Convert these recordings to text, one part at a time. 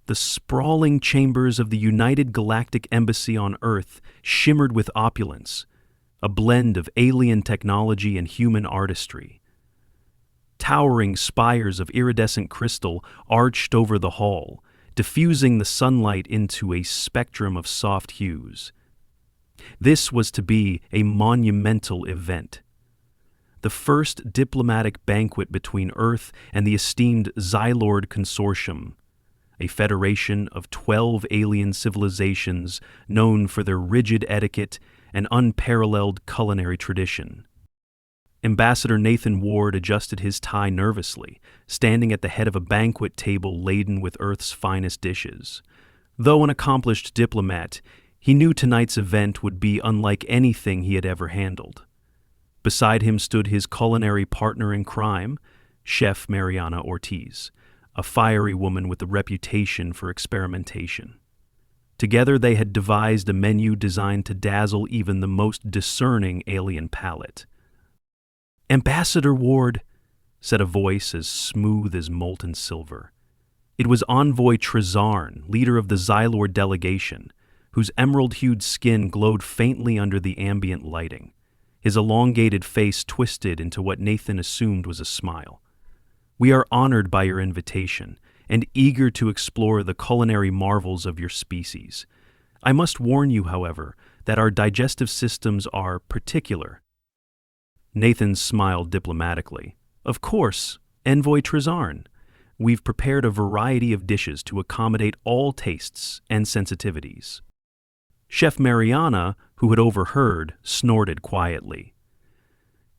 The sprawling chambers of the United Galactic Embassy on Earth shimmered with opulence, a blend of alien technology and human artistry. Towering spires of iridescent crystal arched over the hall, diffusing the sunlight into a spectrum of soft hues. This was to be a monumental event. The first diplomatic banquet between Earth and the esteemed Xylord Consortium, a federation of 12 alien civilizations known for their rigid etiquette and unparalleled culinary tradition. Ambassador Nathan Ward adjusted his tie nervously, standing at the head of a banquet table laden with Earth's finest dishes. Though an accomplished diplomat, he knew tonight's event would be unlike anything he had ever handled. Beside him stood his culinary partner in crime, Chef Mariana Ortiz, a fiery woman with a reputation for experimentation. Together they had devised a menu designed to dazzle even the most discerning alien palate. "Ambassador Ward," said a voice as smooth as molten silver. It was Envoy Trizarn, leader of the Xylord delegation, whose emerald-hued skin glowed faintly under the ambient lighting. His elongated face twisted into what Nathan assumed was a smile. "We are honored by your invitation and eager to explore the culinary marvels of your species. I must warn you, however, that our digestive systems are particular." Nathan smiled diplomatically. "Of course, Envoy Trizarn. We've prepared a variety of dishes to accommodate all tastes and sensitivities." Chef Mariana, who had overheard, snorted quietly.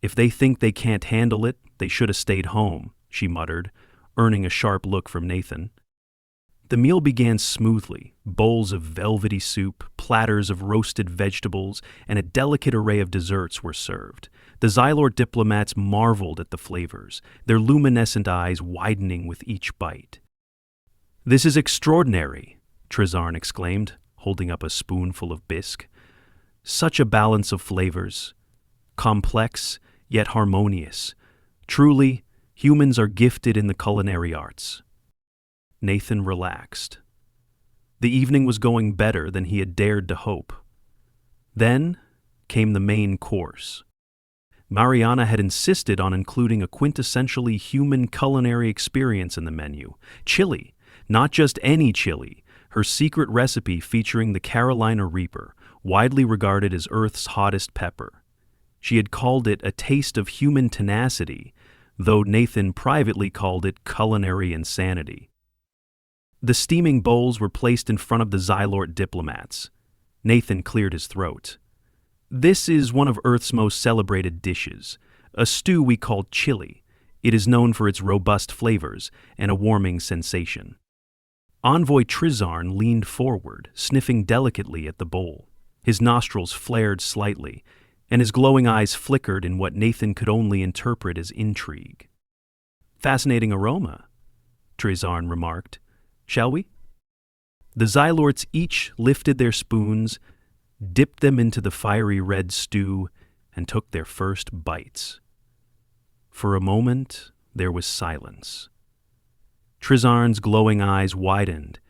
"If they think they can't handle it, they should have stayed home," she muttered, earning a sharp look from Nathan. The meal began smoothly. Bowls of velvety soup, platters of roasted vegetables, and a delicate array of desserts were served. The Xylord diplomats marveled at the flavors, their luminescent eyes widening with each bite. "This is extraordinary," Trizarn exclaimed, holding up a spoonful of bisque. "Such a balance of flavors. Complex, yet harmonious. Truly, humans are gifted in the culinary arts." Nathan relaxed. The evening was going better than he had dared to hope. Then came the main course. Mariana had insisted on including a quintessentially human culinary experience in the menu. Chili, not just any chili, her secret recipe featuring the Carolina Reaper, widely regarded as Earth's hottest pepper. She had called it a taste of human tenacity, though Nathan privately called it culinary insanity. The steaming bowls were placed in front of the Xylord diplomats. Nathan cleared his throat. "This is one of Earth's most celebrated dishes, a stew we call chili. It is known for its robust flavors and a warming sensation." Envoy Trizarn leaned forward, sniffing delicately at the bowl. His nostrils flared slightly, and his glowing eyes flickered in what Nathan could only interpret as intrigue. "Fascinating aroma," Trizarn remarked. "Shall we?" The Xylords each lifted their spoons, dipped them into the fiery red stew, and took their first bites. For a moment, there was silence. Trizarn's glowing eyes widened,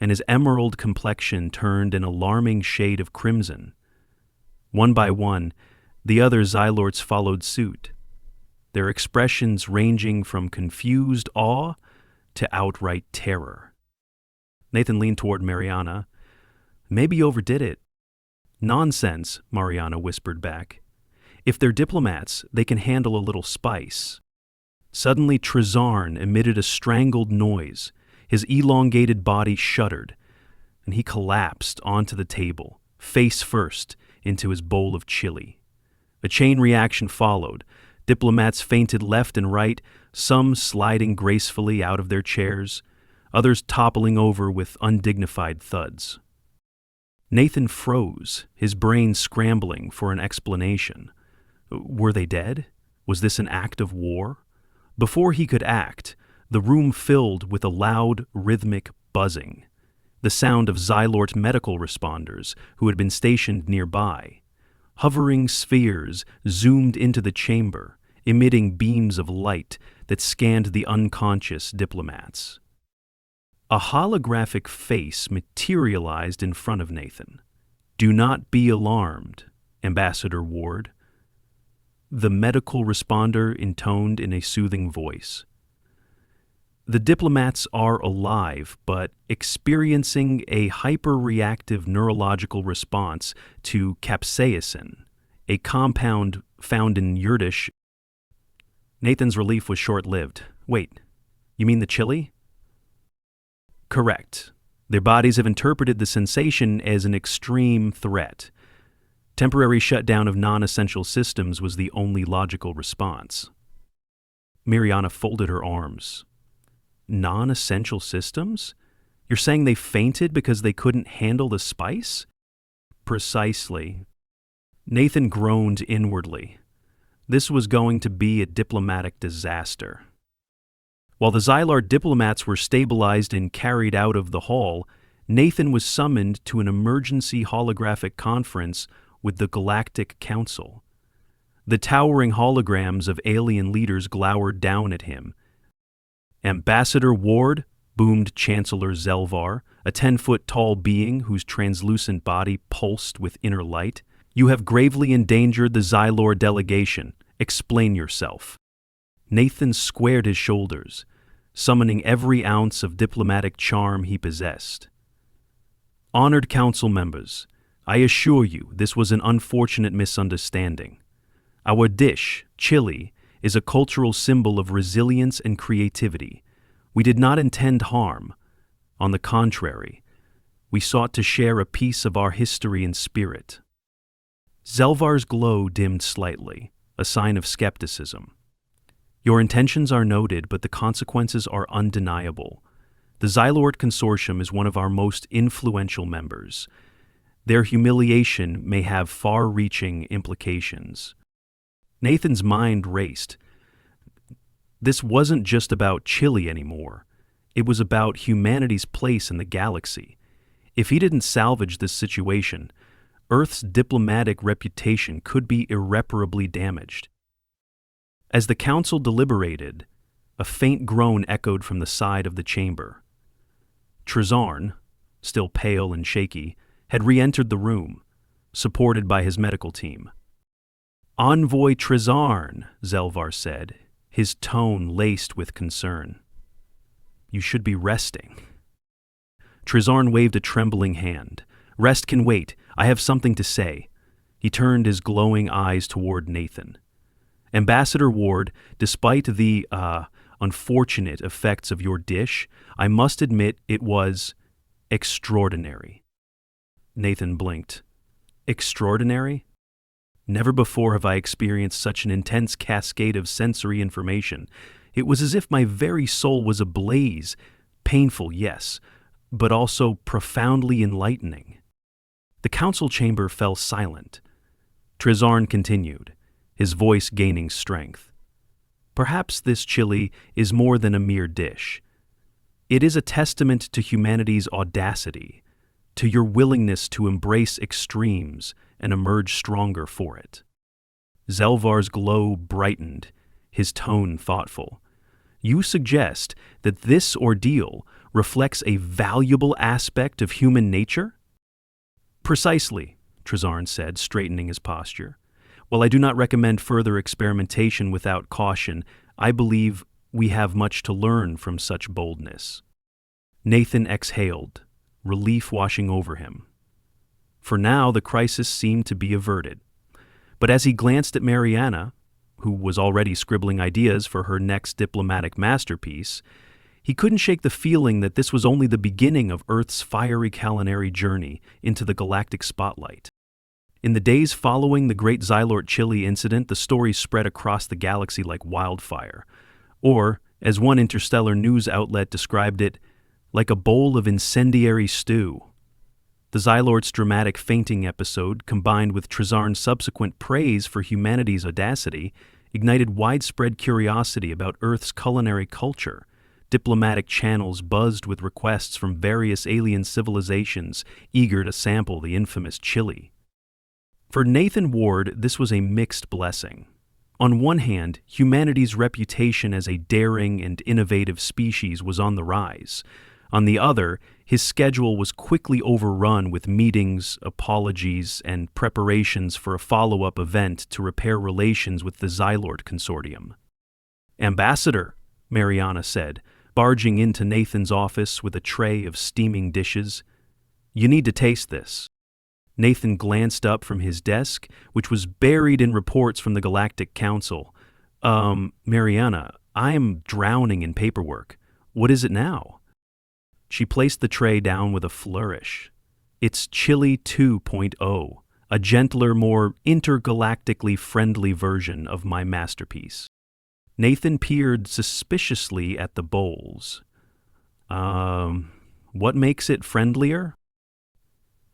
and his emerald complexion turned an alarming shade of crimson. One by one, the other Xylords followed suit, their expressions ranging from confused awe to outright terror. Nathan leaned toward Mariana. "Maybe you overdid it." "Nonsense," Mariana whispered back. "If they're diplomats, they can handle a little spice." Suddenly Trizarn emitted a strangled noise. His elongated body shuddered, and he collapsed onto the table, face first, into his bowl of chili. A chain reaction followed. Diplomats fainted left and right, some sliding gracefully out of their chairs, others toppling over with undignified thuds. Nathan froze, his brain scrambling for an explanation. Were they dead? Was this an act of war? Before he could act, the room filled with a loud, rhythmic buzzing, the sound of Xylort medical responders who had been stationed nearby. Hovering spheres zoomed into the chamber, emitting beams of light that scanned the unconscious diplomats. A holographic face materialized in front of Nathan. "Do not be alarmed, Ambassador Ward," the medical responder intoned in a soothing voice. "The diplomats are alive, but experiencing a hyper-reactive neurological response to capsaicin, a compound found in Yurdish." Nathan's relief was short-lived. "Wait, you mean the chili?" "Correct. Their bodies have interpreted the sensation as an extreme threat. Temporary shutdown of non-essential systems was the only logical response." Mariana folded her arms. "Non-essential systems? You're saying they fainted because they couldn't handle the spice?" "Precisely." Nathan groaned inwardly. This was going to be a diplomatic disaster. While the Xylar diplomats were stabilized and carried out of the hall, Nathan was summoned to an emergency holographic conference with the Galactic Council. The towering holograms of alien leaders glowered down at him. "Ambassador Ward," boomed Chancellor Zelvar, a 10-foot-tall being whose translucent body pulsed with inner light, "you have gravely endangered the Xylor delegation. Explain yourself." Nathan squared his shoulders, summoning every ounce of diplomatic charm he possessed. "Honored council members, I assure you this was an unfortunate misunderstanding. Our dish, chili, is a cultural symbol of resilience and creativity. We did not intend harm. On the contrary, we sought to share a piece of our history and spirit." Zelvar's glow dimmed slightly, a sign of skepticism. "Your intentions are noted, but the consequences are undeniable. The Xylord Consortium is one of our most influential members. Their humiliation may have far-reaching implications." Nathan's mind raced. This wasn't just about Chile anymore. It was about humanity's place in the galaxy. If he didn't salvage this situation, Earth's diplomatic reputation could be irreparably damaged. As the council deliberated, a faint groan echoed from the side of the chamber. Trezarn, still pale and shaky, had re-entered the room, supported by his medical team. "Envoy Trezarn," Zelvar said, his tone laced with concern. "You should be resting." Trezarn waved a trembling hand. "Rest can wait. I have something to say." He turned his glowing eyes toward Nathan. "Ambassador Ward, despite the, unfortunate effects of your dish, I must admit it was extraordinary." Nathan blinked. "Extraordinary? Never before have I experienced such an intense cascade of sensory information. It was as if my very soul was ablaze. Painful, yes, but also profoundly enlightening." The council chamber fell silent. Trezarn continued, his voice gaining strength. "Perhaps this chili is more than a mere dish. It is a testament to humanity's audacity, to your willingness to embrace extremes and emerge stronger for it." Zelvar's glow brightened, his tone thoughtful. "You suggest that this ordeal reflects a valuable aspect of human nature?" "Precisely," Trezarn said, straightening his posture. "While I do not recommend further experimentation without caution, I believe we have much to learn from such boldness." Nathan exhaled, relief washing over him. For now, the crisis seemed to be averted. But as he glanced at Mariana, who was already scribbling ideas for her next diplomatic masterpiece, he couldn't shake the feeling that this was only the beginning of Earth's fiery culinary journey into the galactic spotlight. In the days following the Great Xylort Chili incident, the story spread across the galaxy like wildfire. Or, as one interstellar news outlet described it, like a bowl of incendiary stew. The Xylort's dramatic fainting episode, combined with Trezarn's subsequent praise for humanity's audacity, ignited widespread curiosity about Earth's culinary culture. Diplomatic channels buzzed with requests from various alien civilizations eager to sample the infamous chili. For Nathan Ward, this was a mixed blessing. On one hand, humanity's reputation as a daring and innovative species was on the rise. On the other, his schedule was quickly overrun with meetings, apologies, and preparations for a follow-up event to repair relations with the Xylord Consortium. "Ambassador," Mariana said, barging into Nathan's office with a tray of steaming dishes. "You need to taste this." Nathan glanced up from his desk, which was buried in reports from the Galactic Council. Mariana, I am drowning in paperwork. What is it now?" She placed the tray down with a flourish. "It's Chili 2.0, a gentler, more intergalactically friendly version of my masterpiece." Nathan peered suspiciously at the bowls. What makes it friendlier?"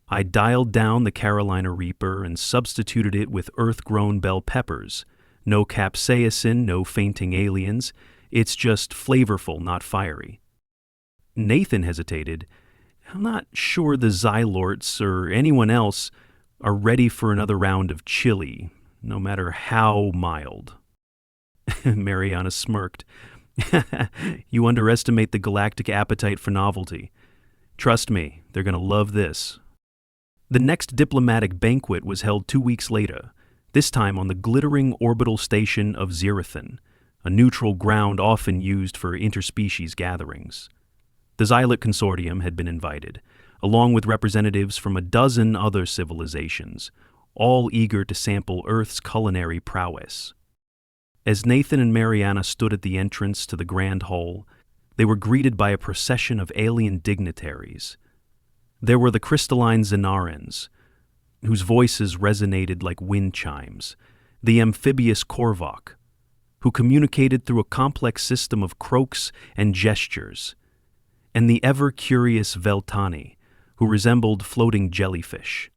"I dialed down the Carolina Reaper and substituted it with earth-grown bell peppers. No capsaicin, no fainting aliens. It's just flavorful, not fiery." Nathan hesitated. "I'm not sure the Xylorts or anyone else are ready for another round of chili, no matter how mild." Mariana smirked. "You underestimate the galactic appetite for novelty. Trust me, they're going to love this." The next diplomatic banquet was held 2 weeks later, this time on the glittering orbital station of Xerathan, a neutral ground often used for interspecies gatherings. The Xylot Consortium had been invited, along with representatives from a dozen other civilizations, all eager to sample Earth's culinary prowess. As Nathan and Mariana stood at the entrance to the grand hall, they were greeted by a procession of alien dignitaries. There were the crystalline Xenarans, whose voices resonated like wind chimes, the amphibious Korvok, who communicated through a complex system of croaks and gestures, and the ever-curious Veltani, who resembled floating jellyfish.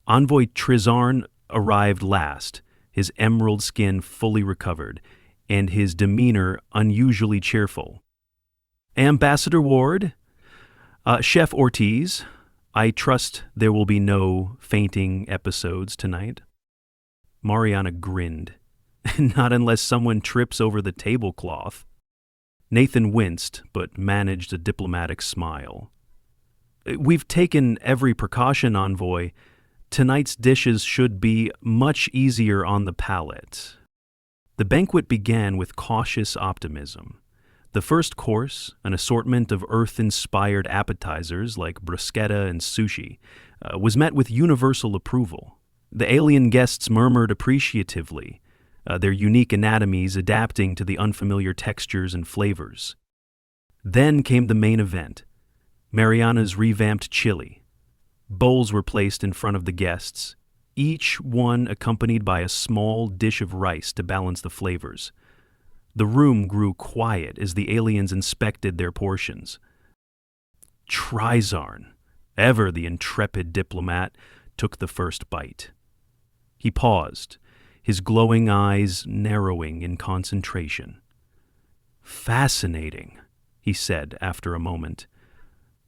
Envoy Trizarn arrived last, his emerald skin fully recovered, and his demeanor unusually cheerful. "Ambassador Ward, Chef Ortiz, I trust there will be no fainting episodes tonight." Mariana grinned. "Not unless someone trips over the tablecloth." Nathan winced, but managed a diplomatic smile. "We've taken every precaution, Envoy. Tonight's dishes should be much easier on the palate." The banquet began with cautious optimism. The first course, an assortment of Earth-inspired appetizers like bruschetta and sushi, was met with universal approval. The alien guests murmured appreciatively, their unique anatomies adapting to the unfamiliar textures and flavors. Then came the main event, Mariana's revamped chili. Bowls were placed in front of the guests, each one accompanied by a small dish of rice to balance the flavors. The room grew quiet as the aliens inspected their portions. Trizarn, ever the intrepid diplomat, took the first bite. He paused, his glowing eyes narrowing in concentration. "Fascinating," he said after a moment.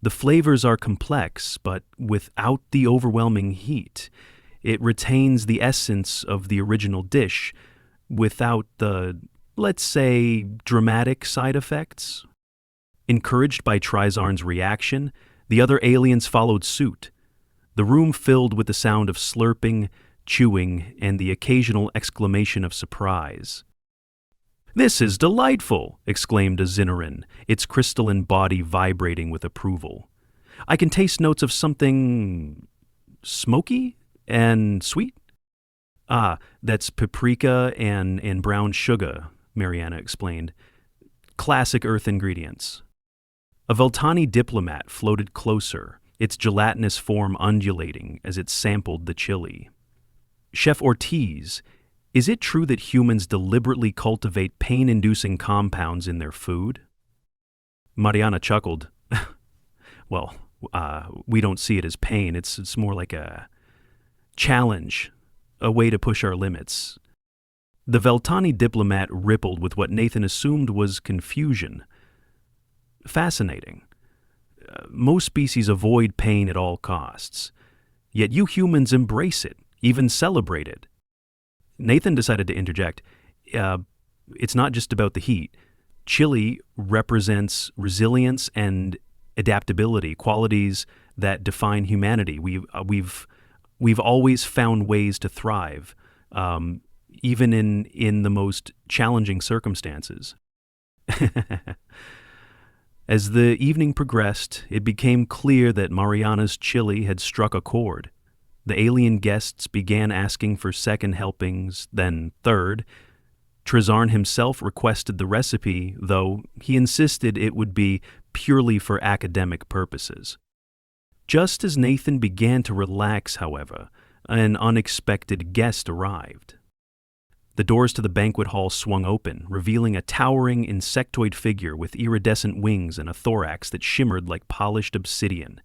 "The flavors are complex, but without the overwhelming heat. It retains the essence of the original dish, without the, let's say, dramatic side effects." Encouraged by Trizarn's reaction, the other aliens followed suit. The room filled with the sound of slurping, chewing, and the occasional exclamation of surprise. "This is delightful!" exclaimed a Xenaran, its crystalline body vibrating with approval. "I can taste notes of something smoky and sweet." "Ah, that's paprika and brown sugar," Mariana explained. "Classic Earth ingredients." A Veltani diplomat floated closer, its gelatinous form undulating as it sampled the chili. "Chef Ortiz, is it true that humans deliberately cultivate pain-inducing compounds in their food?" Mariana chuckled. "Well, we don't see it as pain. It's more like a challenge, a way to push our limits." The Veltani diplomat rippled with what Nathan assumed was confusion. "Fascinating. Most species avoid pain at all costs. Yet you humans embrace it, even celebrate it." Nathan decided to interject. It's not just about the heat. Chili represents resilience and adaptability, qualities that define humanity. We've always found ways to thrive, even in the most challenging circumstances. As the evening progressed, it became clear that Mariana's chili had struck a chord. The alien guests began asking for second helpings, then third. Trezarn himself requested the recipe, though he insisted it would be purely for academic purposes. Just as Nathan began to relax, however, an unexpected guest arrived. The doors to the banquet hall swung open, revealing a towering insectoid figure with iridescent wings and a thorax that shimmered like polished obsidian.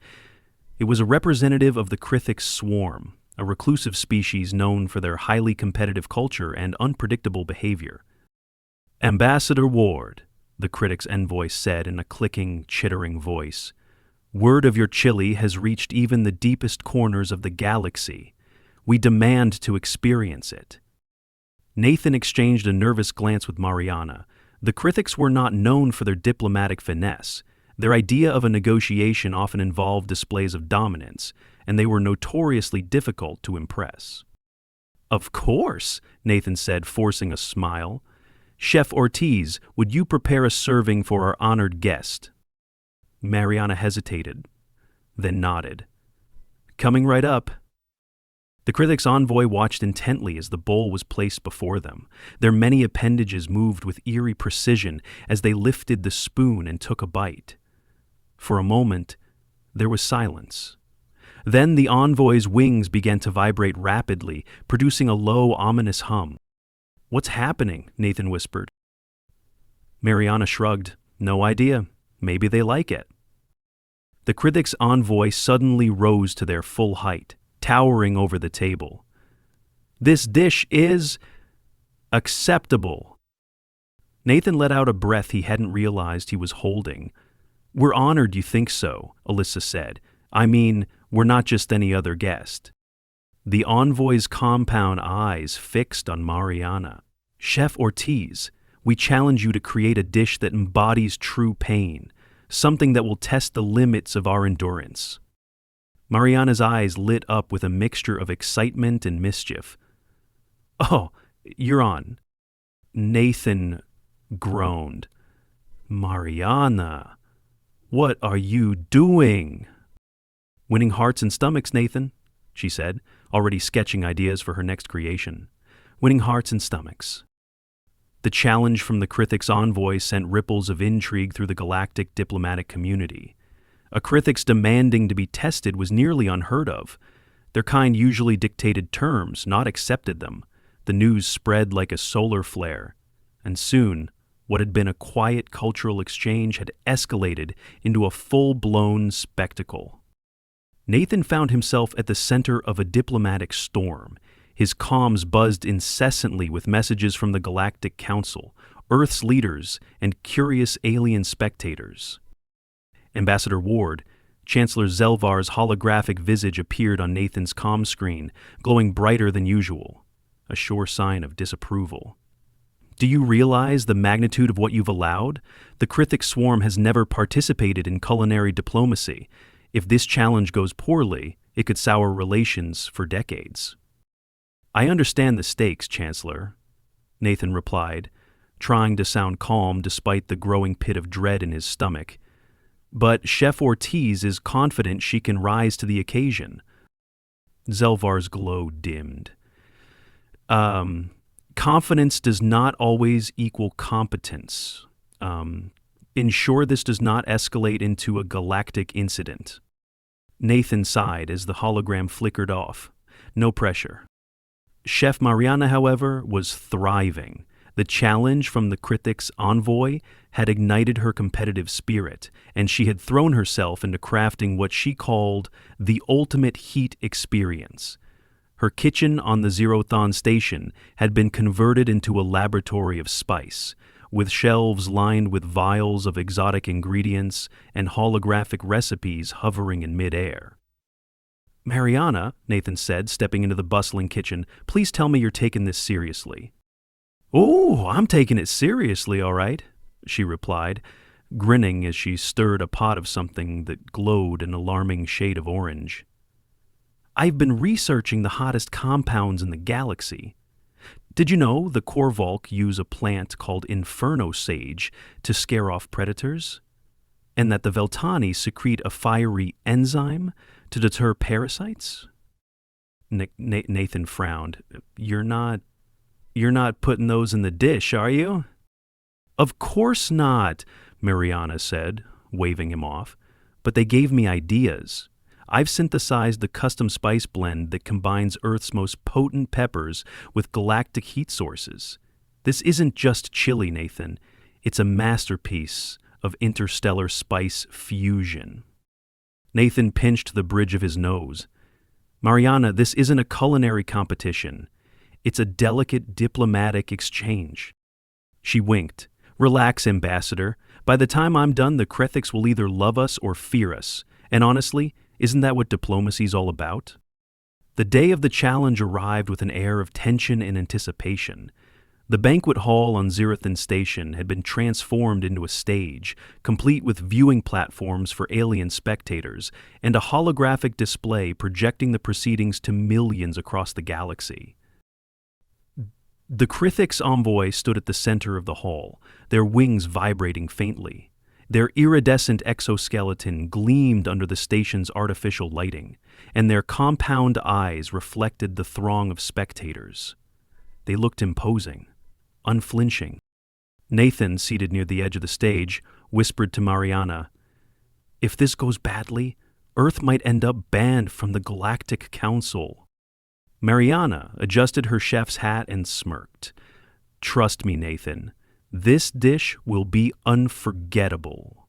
It was a representative of the critic swarm, a reclusive species known for their highly competitive culture and unpredictable behavior. "Ambassador Ward," the critic's envoy said in a clicking, chittering voice, "word of your chili has reached even the deepest corners of the galaxy. We demand to experience it." Nathan exchanged a nervous glance with Mariana. The critics were not known for their diplomatic finesse. Their idea of a negotiation often involved displays of dominance, and they were notoriously difficult to impress. "Of course," Nathan said, forcing a smile. "Chef Ortiz, would you prepare a serving for our honored guest?" Mariana hesitated, then nodded. "Coming right up." The critic's envoy watched intently as the bowl was placed before them. Their many appendages moved with eerie precision as they lifted the spoon and took a bite. For a moment, there was silence. Then the envoy's wings began to vibrate rapidly, producing a low, ominous hum. "What's happening?" Nathan whispered. Mariana shrugged. "No idea. Maybe they like it." The critic's envoy suddenly rose to their full height, towering over the table. "This dish is acceptable." Nathan let out a breath he hadn't realized he was holding. "We're honored you think so," Alyssa said. "I mean, we're not just any other guest." The envoy's compound eyes fixed on Mariana. "Chef Ortiz, we challenge you to create a dish that embodies true pain, something that will test the limits of our endurance." Mariana's eyes lit up with a mixture of excitement and mischief. "Oh, you're on." Nathan groaned. "Mariana, what are you doing?" "Winning hearts and stomachs, Nathan," she said, already sketching ideas for her next creation. "Winning hearts and stomachs." The challenge from the critic's envoy sent ripples of intrigue through the galactic diplomatic community. A critic's demanding to be tested was nearly unheard of. Their kind usually dictated terms, not accepted them. The news spread like a solar flare, and soon, what had been a quiet cultural exchange had escalated into a full-blown spectacle. Nathan found himself at the center of a diplomatic storm. His comms buzzed incessantly with messages from the Galactic Council, Earth's leaders, and curious alien spectators. Ambassador Ward, Chancellor Zelvar's holographic visage appeared on Nathan's comm screen, glowing brighter than usual, a sure sign of disapproval. "Do you realize the magnitude of what you've allowed? The critic swarm has never participated in culinary diplomacy. If this challenge goes poorly, it could sour relations for decades." "I understand the stakes, Chancellor," Nathan replied, trying to sound calm despite the growing pit of dread in his stomach. "But Chef Ortiz is confident she can rise to the occasion." Zelvar's glow dimmed. Confidence does not always equal competence. Ensure this does not escalate into a galactic incident." Nathan sighed as the hologram flickered off. No pressure. Chef Mariana, however, was thriving. The challenge from the critic's envoy had ignited her competitive spirit, and she had thrown herself into crafting what she called the ultimate heat experience. Her kitchen on the Zerothon station had been converted into a laboratory of spice, with shelves lined with vials of exotic ingredients and holographic recipes hovering in midair. "Mariana," Nathan said, stepping into the bustling kitchen, "please tell me you're taking this seriously." "Oh, I'm taking it seriously, all right," she replied. grinning as she stirred a pot of something that glowed an alarming shade of orange. "I've been researching the hottest compounds in the galaxy. Did you know the Korvalk use a plant called inferno sage to scare off predators? And that the Veltani secrete a fiery enzyme to deter parasites?" Nathan frowned. You're not putting those in the dish, are you?" "Of course not," Mariana said, waving him off. "But they gave me ideas. I've synthesized the custom spice blend that combines Earth's most potent peppers with galactic heat sources. This isn't just chili, Nathan. It's a masterpiece of interstellar spice fusion." Nathan pinched the bridge of his nose. "Mariana, this isn't a culinary competition. It's a delicate diplomatic exchange." She winked. "Relax, Ambassador. By the time I'm done, the critics will either love us or fear us. And honestly, isn't that what diplomacy's all about?" The day of the challenge arrived with an air of tension and anticipation. The banquet hall on Zirathan Station had been transformed into a stage, complete with viewing platforms for alien spectators, and a holographic display projecting the proceedings to millions across the galaxy. The Krithix envoy stood at the center of the hall, their wings vibrating faintly. Their iridescent exoskeleton gleamed under the station's artificial lighting, and their compound eyes reflected the throng of spectators. They looked imposing, unflinching. Nathan, seated near the edge of the stage, whispered to Mariana, "If this goes badly, Earth might end up banned from the Galactic Council." Mariana adjusted her chef's hat and smirked. "Trust me, Nathan, this dish will be unforgettable."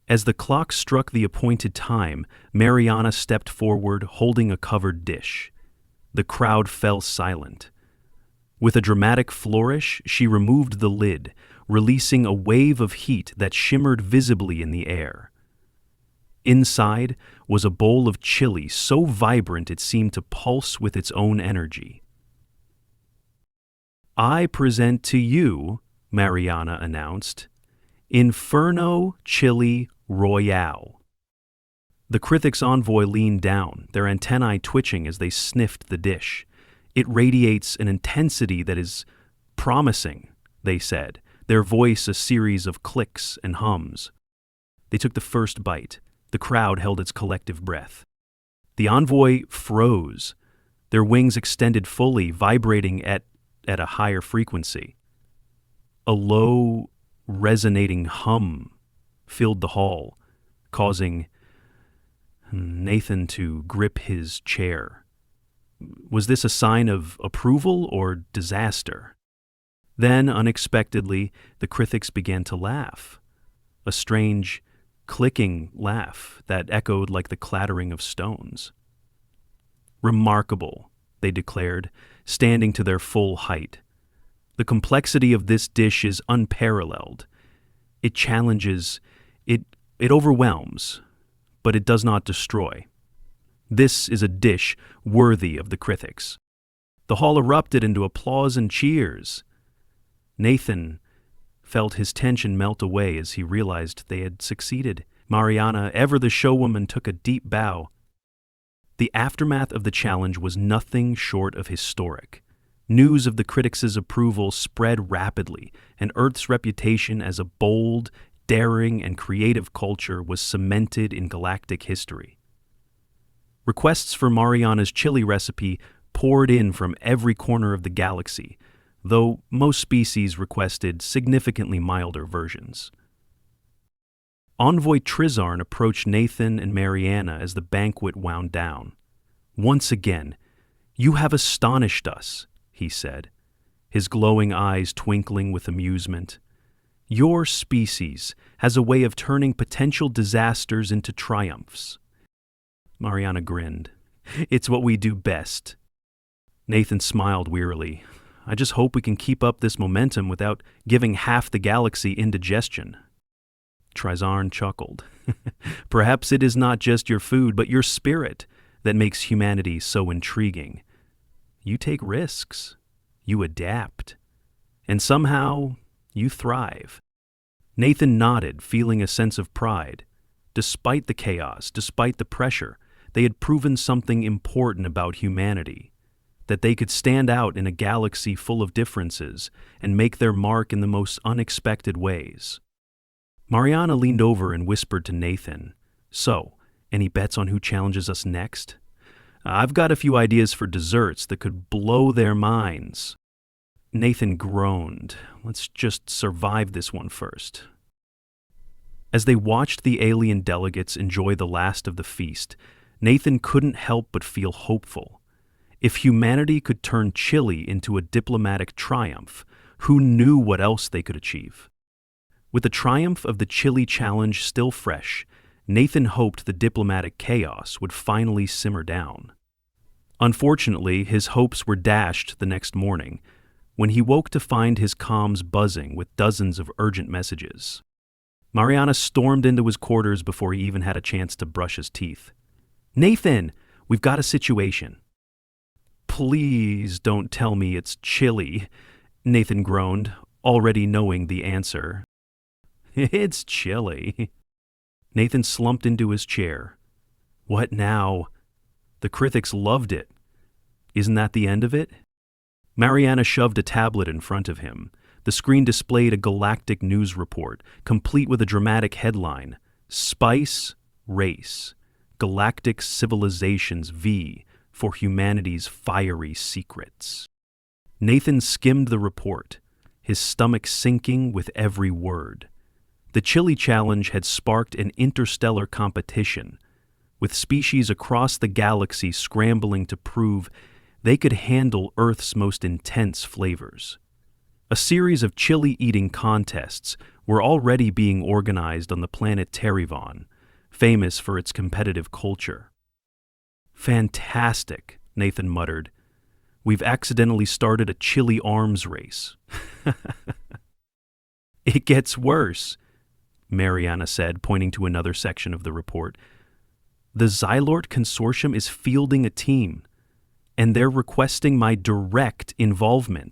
As the clock struck the appointed time, Mariana stepped forward, holding a covered dish. The crowd fell silent. With a dramatic flourish, she removed the lid, releasing a wave of heat that shimmered visibly in the air. Inside was a bowl of chili so vibrant it seemed to pulse with its own energy. "I present to you," Mariana announced, "Inferno Chili Royale." The Krithix envoy leaned down, their antennae twitching as they sniffed the dish. "It radiates an intensity that is promising," they said, their voice a series of clicks and hums. They took the first bite. The crowd held its collective breath. The envoy froze, their wings extended fully, vibrating at a higher frequency. A low, resonating hum filled the hall, causing Nathan to grip his chair. Was this a sign of approval or disaster? Then, unexpectedly, the Krithix began to laugh. A strange, clicking laugh that echoed like the clattering of stones. "Remarkable," they declared, standing to their full height. "The complexity of this dish is unparalleled. It challenges, it overwhelms, but it does not destroy. This is a dish worthy of the Krithix." The hall erupted into applause and cheers. Nathan felt his tension melt away as he realized they had succeeded. Mariana, ever the showwoman, took a deep bow. The aftermath of the challenge was nothing short of historic. News of the critics' approval spread rapidly, and Earth's reputation as a bold, daring, and creative culture was cemented in galactic history. Requests for Mariana's chili recipe poured in from every corner of the galaxy, though most species requested significantly milder versions. Envoy Trizarn approached Nathan and Mariana as the banquet wound down. "Once again, you have astonished us," he said, his glowing eyes twinkling with amusement. "Your species has a way of turning potential disasters into triumphs." Mariana grinned. "It's what we do best." Nathan smiled wearily. "I just hope we can keep up this momentum without giving half the galaxy indigestion." Trizarn chuckled. "Perhaps it is not just your food, but your spirit that makes humanity so intriguing. You take risks, you adapt, and somehow you thrive." Nathan nodded, feeling a sense of pride. Despite the chaos, despite the pressure, they had proven something important about humanity, that they could stand out in a galaxy full of differences and make their mark in the most unexpected ways. Mariana leaned over and whispered to Nathan, "So, any bets on who challenges us next? I've got a few ideas for desserts that could blow their minds." Nathan groaned. "Let's just survive this one first." As they watched the alien delegates enjoy the last of the feast, Nathan couldn't help but feel hopeful. If humanity could turn Chile into a diplomatic triumph, who knew what else they could achieve? With the triumph of the Chile challenge still fresh, Nathan hoped the diplomatic chaos would finally simmer down. Unfortunately, his hopes were dashed the next morning, when he woke to find his comms buzzing with dozens of urgent messages. Mariana stormed into his quarters before he even had a chance to brush his teeth. "Nathan, we've got a situation." "Please don't tell me it's Chile," Nathan groaned, already knowing the answer. "It's Chile." Nathan slumped into his chair. "What now? The critics loved it. Isn't that the end of it?" Mariana shoved a tablet in front of him. The screen displayed a galactic news report, complete with a dramatic headline, "Spice Race, Galactic Civilizations V for Humanity's Fiery Secrets." Nathan skimmed the report, his stomach sinking with every word. The Chile Challenge had sparked an interstellar competition, with species across the galaxy scrambling to prove they could handle Earth's most intense flavors. A series of chili-eating contests were already being organized on the planet Terivon, famous for its competitive culture. "Fantastic," Nathan muttered. "We've accidentally started a chili arms race." "It gets worse," Mariana said, pointing to another section of the report. "The Xylort Consortium is fielding a team, and they're requesting my direct involvement."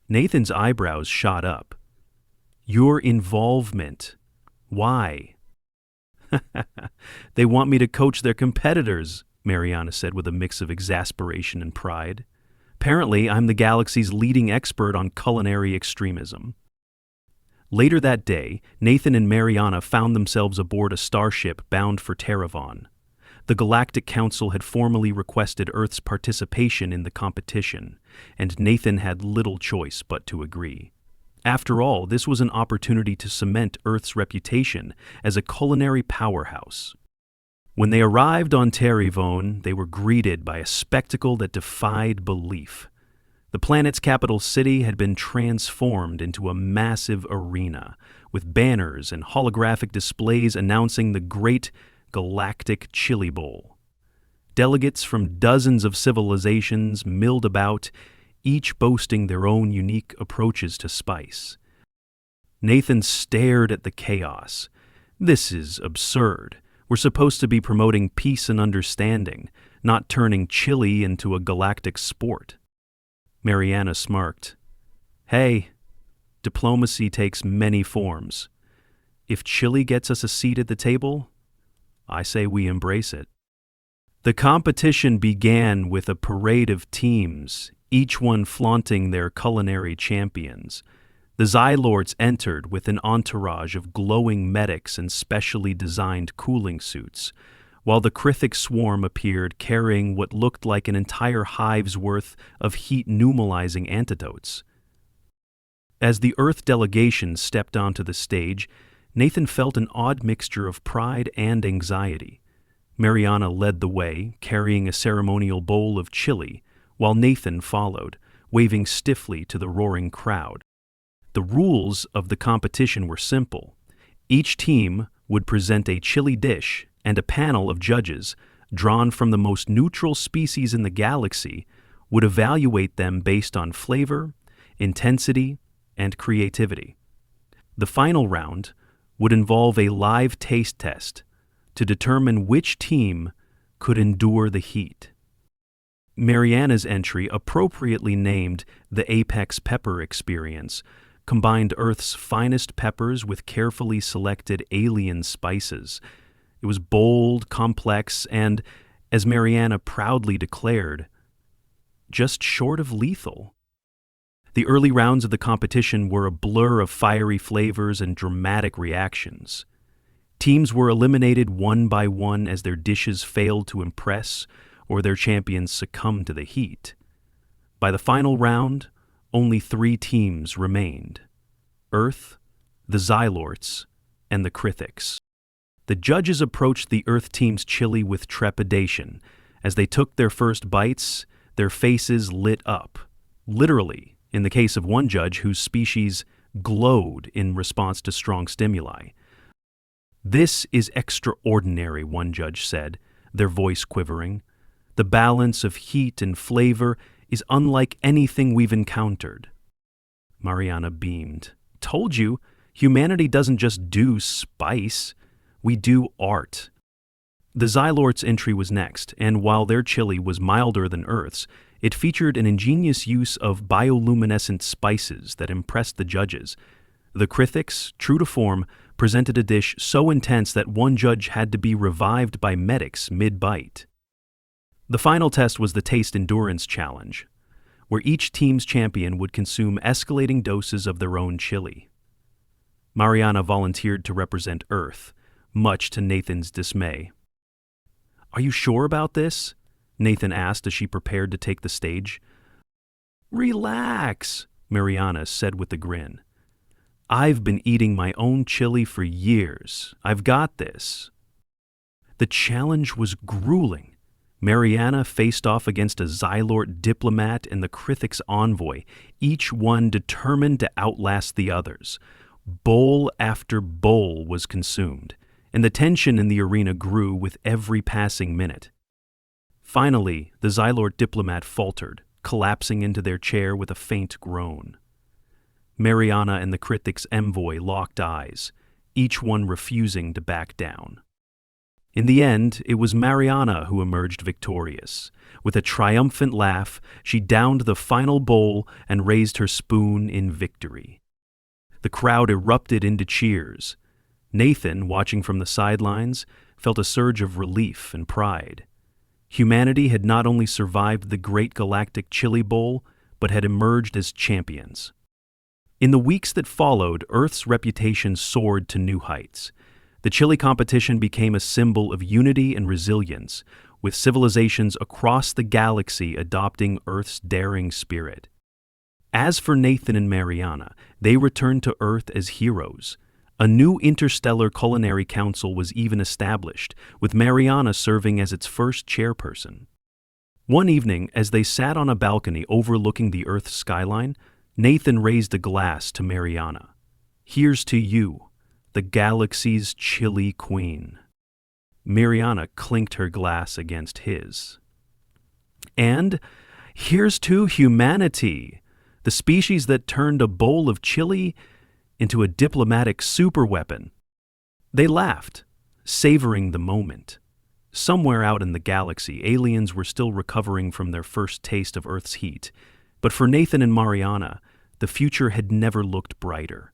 Nathan's eyebrows shot up. "Your involvement? Why?" "They want me to coach their competitors," Mariana said with a mix of exasperation and pride. "Apparently, I'm the galaxy's leading expert on culinary extremism." Later that day, Nathan and Mariana found themselves aboard a starship bound for Terivon. The Galactic Council had formally requested Earth's participation in the competition, and Nathan had little choice but to agree. After all, this was an opportunity to cement Earth's reputation as a culinary powerhouse. When they arrived on Terivon, they were greeted by a spectacle that defied belief. The planet's capital city had been transformed into a massive arena, with banners and holographic displays announcing the great Galactic Chili Bowl. Delegates from dozens of civilizations milled about, each boasting their own unique approaches to spice. Nathan stared at the chaos. "This is absurd. We're supposed to be promoting peace and understanding, not turning chili into a galactic sport." Mariana smirked. "Hey, diplomacy takes many forms. If Chile gets us a seat at the table, I say we embrace it." The competition began with a parade of teams, each one flaunting their culinary champions. The Xylorts entered with an entourage of glowing medics and specially designed cooling suits, while the Krithik swarm appeared carrying what looked like an entire hive's worth of heat-pneumalizing antidotes. As the Earth delegation stepped onto the stage, Nathan felt an odd mixture of pride and anxiety. Mariana led the way, carrying a ceremonial bowl of chili, while Nathan followed, waving stiffly to the roaring crowd. The rules of the competition were simple. Each team would present a chili dish, and a panel of judges, drawn from the most neutral species in the galaxy, would evaluate them based on flavor, intensity, and creativity. The final round would involve a live taste test to determine which team could endure the heat. Mariana's entry, appropriately named the Apex Pepper Experience, combined Earth's finest peppers with carefully selected alien spices. It was bold, complex, and, as Mariana proudly declared, just short of lethal. The early rounds of the competition were a blur of fiery flavors and dramatic reactions. Teams were eliminated one by one as their dishes failed to impress or their champions succumbed to the heat. By the final round, only 3 teams remained: Earth, the Xylorts, and the Critics. The judges approached the Earth team's chili with trepidation. As they took their first bites, their faces lit up. Literally, in the case of one judge whose species glowed in response to strong stimuli. "This is extraordinary," one judge said, their voice quivering. "The balance of heat and flavor is unlike anything we've encountered." Mariana beamed. "Told you, humanity doesn't just do spice, we do art." The Xylorts' entry was next, and while their chili was milder than Earth's, it featured an ingenious use of bioluminescent spices that impressed the judges. The Critics, true to form, presented a dish so intense that one judge had to be revived by medics mid-bite. The final test was the Taste Endurance Challenge, where each team's champion would consume escalating doses of their own chili. Mariana volunteered to represent Earth, much to Nathan's dismay. "Are you sure about this?" Nathan asked as she prepared to take the stage. "Relax," Mariana said with a grin. "I've been eating my own chili for years. I've got this." The challenge was grueling. Mariana faced off against a Xylort diplomat and the Critic's envoy, each one determined to outlast the others. Bowl after bowl was consumed, and the tension in the arena grew with every passing minute. Finally, the Xylort diplomat faltered, collapsing into their chair with a faint groan. Mariana and the Critic's envoy locked eyes, each one refusing to back down. In the end, it was Mariana who emerged victorious. With a triumphant laugh, she downed the final bowl and raised her spoon in victory. The crowd erupted into cheers. Nathan, watching from the sidelines, felt a surge of relief and pride. Humanity had not only survived the Great Galactic Chili Bowl, but had emerged as champions. In the weeks that followed, Earth's reputation soared to new heights. The chili competition became a symbol of unity and resilience, with civilizations across the galaxy adopting Earth's daring spirit. As for Nathan and Mariana, they returned to Earth as heroes. A new interstellar culinary council was even established, with Mariana serving as its first chairperson. One evening, as they sat on a balcony overlooking the Earth's skyline, Nathan raised a glass to Mariana. "Here's to you, the galaxy's chili queen." Mariana clinked her glass against his. "And here's to humanity, the species that turned a bowl of chili into a diplomatic superweapon." They laughed, savoring the moment. Somewhere out in the galaxy, aliens were still recovering from their first taste of Earth's heat. But for Nathan and Mariana, the future had never looked brighter.